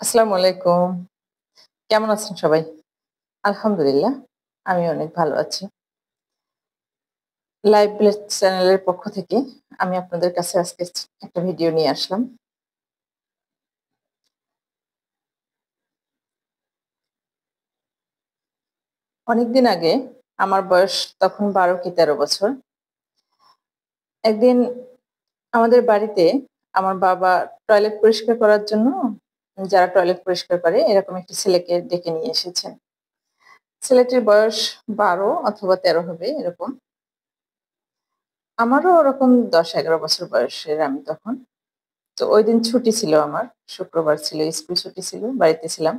আসসালামু আলাইকুম। কেমন আছেন সবাই? আলহামদুলিল্লাহ, আমি অনেক ভালো আছি। লাইভ ভিলেজ চ্যানেলের পক্ষ থেকে আমি আপনাদের কাছে আজকে একটা ভিডিও নিয়ে আসলাম। অনেকদিন আগে আমার বয়স তখন ১২ কি ১৩ বছর। একদিন আমাদের বাড়িতে আমার বাবা টয়লেট পরিষ্কার করার জন্য যারা টয়লেট পরিষ্কার করে এরকম একটি ছেলেকে ডেকে নিয়ে এসেছেন। ছেলেটির বয়স ১২ অথবা ১৩ হবে এরকম। আমারও ওরকম ১০-১১ বছর বয়সের আমি তখন। তো ঐদিন ছুটি ছিল আমার। শুক্রবার ছিল, স্কুল ছুটি ছিল, বাড়িতে ছিলাম।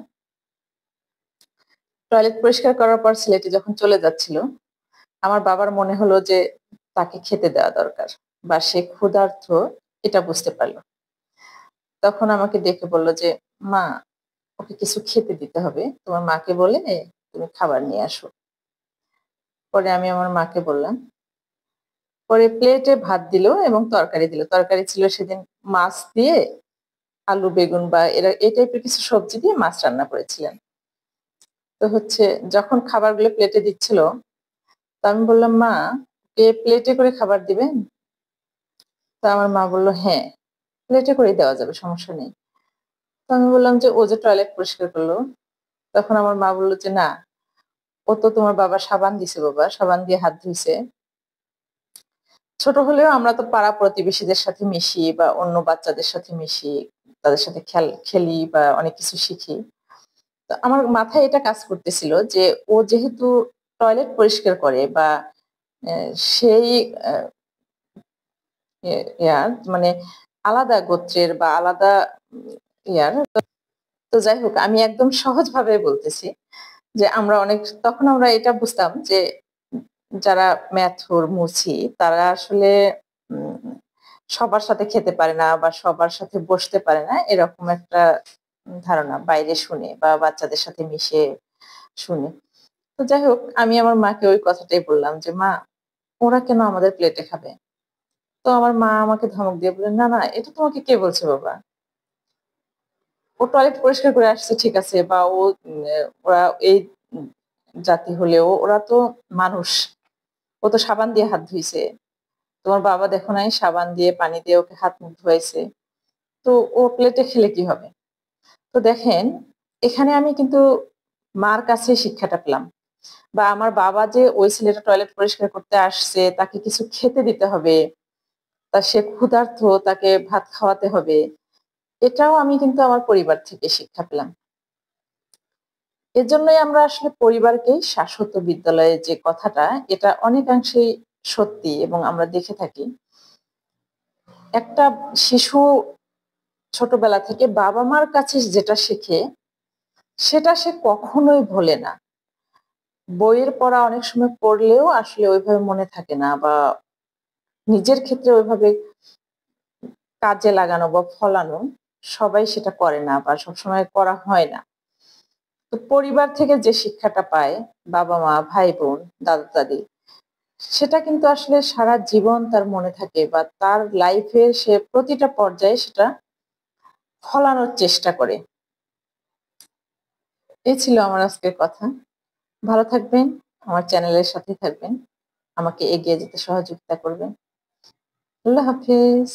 টয়লেট পরিষ্কার করার পর ছেলেটি যখন চলে যাচ্ছিল, আমার বাবার মনে হলো যে তাকে খেতে দেওয়া দরকার বা সে ক্ষুধার্ত এটা বুঝতে পারল। তখন আমাকে ডেকে বলল যে, "মা, ওকে কিছু খেতে দিতে হবে। তোমার মাকে বলে তুমি খাবার নিয়ে আসো।" পরে আমি আমার মাকে বললাম। পরে প্লেটে ভাত দিল এবং তরকারি দিল। তরকারি ছিল সেদিন মাছ দিয়ে আলু, বেগুন বা এই টাইপের কিছু সবজি দিয়ে মাছ রান্না করেছিলেন। তো হচ্ছে যখন খাবারগুলো প্লেটে দিচ্ছিল, তো আমি বললাম, "মা, প্লেটে করে খাবার দিবেন?" তো আমার মা বলল, "হ্যাঁ, প্লেটে করেই দেওয়া যাবে, সমস্যা নেই।" তো আমি বললাম যে, "ও যে টয়লেট পরিষ্কার করলো?" তখন আমার মা বলল যে, "না, ও তো তোমার বাবা সাবান দিছে বাবা, সাবান দিয়ে হাত ধুইছে।" ছোট হলেও আমরা তো পাড়া প্রতিবেশীদের সাথে মিশি বা অন্য বাচ্চাদের সাথে মিশি, তাদের সাথে খেলি বা অনেক কিছু শিখি। তো আমার মাথায় এটা কাজ করতেছিল যে ও যেহেতু টয়লেট পরিষ্কার করে বা অ্যা সেই আ এ ইয়ার মানে আলাদা গোত্রের বা আলাদা উম ইয়ার তো যাই হোক আমি একদম সহজভাবে বলতেছি যে তখন আমরা এটা বুঝতাম যে যারা মেথর, মুচি তারা আসলে উম সবার সাথে খেতে পারে না বা সবার সাথে বসতে পারে না এরকম একটা ধারণা বাইরে শুনে বা বাচ্চাদের সাথে মিশে শুনে। তো যাই হোক আমি আমার মাকে ওই কথাটাই বললাম যে, "মা, ওরা কেন আমাদের প্লেটে খাবে?" তো আমার মা আমাকে ধমক দিয়ে বললেন, "না, না, এটা তোমাকে কে বলছে বাবা? ও টয়লেট পরিষ্কার করে আসছে ঠিক আছে বা ও ওরা এই উম জাতি হলেও ওরা তো মানুষ। ও তো সাবান দিয়ে হাত ধুইছে। তোমার বাবা দেখো নাই সাবান দিয়ে পানি দিয়ে ওকে হাত মুখ ধুয়াইছে। তো ও প্লেটে খেলে কি হবে?" তো দেখেন এখানে আমি কিন্তু মার কাছে শিক্ষাটা পেলাম। বা আমার বাবা যে ওই ছেলেটা টয়লেট পরিষ্কার করতে আসছে, তাকে কিছু খেতে দিতে হবে। সে ক্ষুধার্ত, তাকে ভাত খাওয়াতে হবে। এটাও আমি কিন্তু আমার পরিবার থেকে শিক্ষা পেলাম। এজন্যই আমরা আসলে পরিবারকেই শাশ্বত বিদ্যালয়ের যে কথাটা, এটা অনেকাংশেই সত্যি এবং আমরা দেখে থাকি। একটা শিশু ছোটবেলা থেকে বাবা-মার কাছে যেটা শেখে, সেটা সে কখনোই ভোলে না। বইয়ের পড়া অনেক সময় পড়লেও আসলে ওইভাবে মনে থাকে না বা নিজের ক্ষেত্রে ওইভাবে কাজে লাগানো বা ফলানো সবাই সেটা করে না বা সবসময় করা হয় না। তো পরিবার থেকে যে শিক্ষাটা পায় বাবা-মা, ভাই-বোন, দাদা-দাদি সেটা কিন্তু আসলে সারা জীবন তার মনে থাকে বা তার লাইফের সে প্রতিটা পর্যায়ে সেটা ফলানোর চেষ্টা করে। এই ছিল আমার আজকের কথা। ভালো থাকবেন, আমার চ্যানেলের সাথেই থাকবেন। আমাকে এগিয়ে যেতে সহযোগিতা করবেন। আল্লাহ হাফেজ।